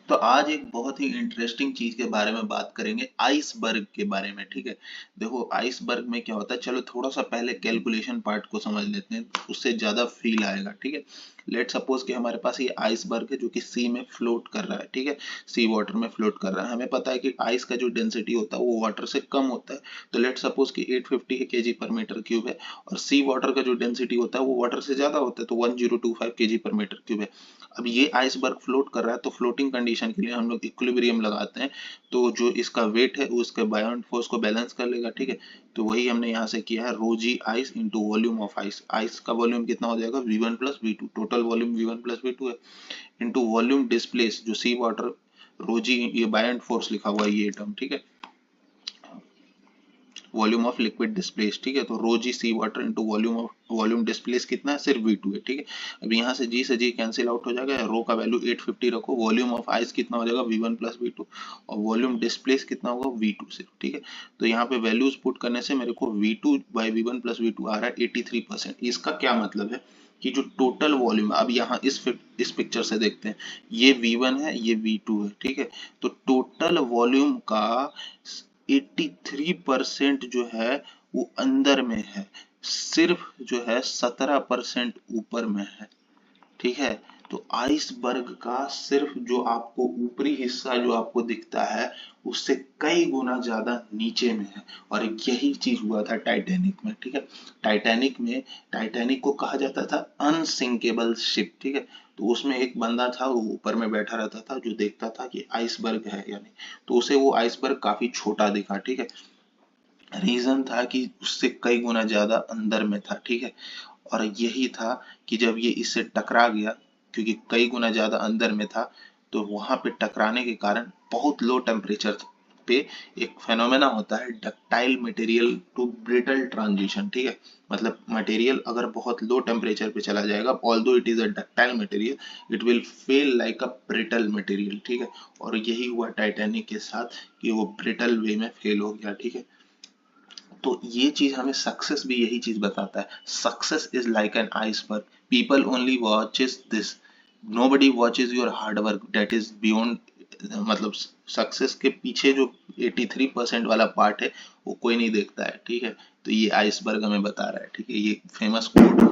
तो आज एक बहुत ही इंटरेस्टिंग चीज के बारे में बात करेंगे, आइसबर्ग के बारे में। ठीक है, देखो आइसबर्ग में क्या होता है, चलो थोड़ा सा पहले कैलकुलेशन पार्ट को समझ लेते हैं, उससे ज्यादा फील आएगा। ठीक है, लेट सपोज कि हमारे पास ये आइसबर्ग है जो कि सी में फ्लोट कर रहा है। ठीक है, सी वाटर में फ्लोट कर रहा है। हमें पता है कि आइस का जो डेंसिटी होता है वो वाटर से कम होता है। तो लेट सपोज कि 850 केजी पर मीटर क्यूब है, और सी वाटर का जो डेंसिटी होता है वो वाटर से ज्यादा होता है, तो 1025 केजी पर मीटर क्यूब है। अब ये आइसबर्ग फ्लोट कर रहा है, तो फ्लोटिंग कंडीशन के लिए हम लोग इक्विलिब्रियम लगाते हैं। तो जो इसका वेट है वो उसके बायोंट फोर्स को बैलेंस कर लेगा। ठीक है, तो वही हमने यहाँ से किया है, rho g ice into volume of ice. Ice का वॉल्यूम कितना हो जाएगा, V1 plus V2, total volume V1 plus V2 है, इंटू वॉल्यूम डिस्प्लेस जो सी वाटर, रो जी, ये बायोंट फोर्स लिखा हुआ है ये टर्म। ठीक है, वॉल्यूम ऑफ लिक्विड डिस्प्लेस। ठीक है, तो रो जी सी वाटर इंटू वॉल्यूम डिस्प्लेस कितना है, सिर्फ V2 है। ठीक है, अब यहाँ से जी कैंसिल आउट हो जाएगा, रो का वैल्यू 850 रखो, वॉल्यूम ऑफ आइस कितना हो जाएगा, V1 प्लस V2, और वॉल्यूम डिस्प्लेस कितना होगा, V2 सिर्फ। ठीक है, तो यहाँ पे वैल्यूज पुट करने से मेरे को V2 by V1 plus V2 आ रहा है 83%। इसका क्या मतलब है कि जो टोटल वॉल्यूम, अब यहाँ इस पिक्चर से देखते हैं, ये V1 है, ये V2 है। ठीक है, तो टोटल वॉल्यूम का 83% जो है वो अंदर में है, सिर्फ जो है 17% ऊपर में है। ठीक है, तो आइसबर्ग का सिर्फ जो आपको ऊपरी हिस्सा जो आपको दिखता है उससे कई गुना ज्यादा नीचे में है। और यही चीज हुआ था टाइटैनिक में। ठीक है, टाइटैनिक को कहा जाता था अनसिंकेबल शिप। ठीक है, तो उसमें एक बंदा था, वो ऊपर में बैठा रहता था, जो देखता था कि आइसबर्ग है या नहीं। तो उसे वो आइसबर्ग काफी छोटा दिखा। ठीक है, रीजन था कि उससे कई गुना ज्यादा अंदर में था। ठीक है, और यही था कि जब ये इससे टकरा गया, क्योंकि कई गुना ज्यादा अंदर में था, तो वहां पे टकराने के कारण बहुत लो टेम्परेचर पे एक फेनोमेना होता है, ductile material to brittle transition. ठीक है, मतलब मटेरियल अगर बहुत लो टेम्परेचर पे चला जाएगा, although it is a ductile material, it will fail like a brittle material. ठीक है, और यही हुआ टाइटैनिक के साथ कि वो ब्रिटल वे में फेल हो गया। ठीक है, तो ये चीज हमें सक्सेस भी यही चीज बताता है, success is like an iceberg, people only watches this, nobody watches your hard work that is beyond. मतलब सक्सेस के पीछे जो 83% वाला पार्ट है वो कोई नहीं देखता है। ठीक है, तो ये आइसबर्ग हमें बता रहा है। ठीक है, ये फेमस कोट है।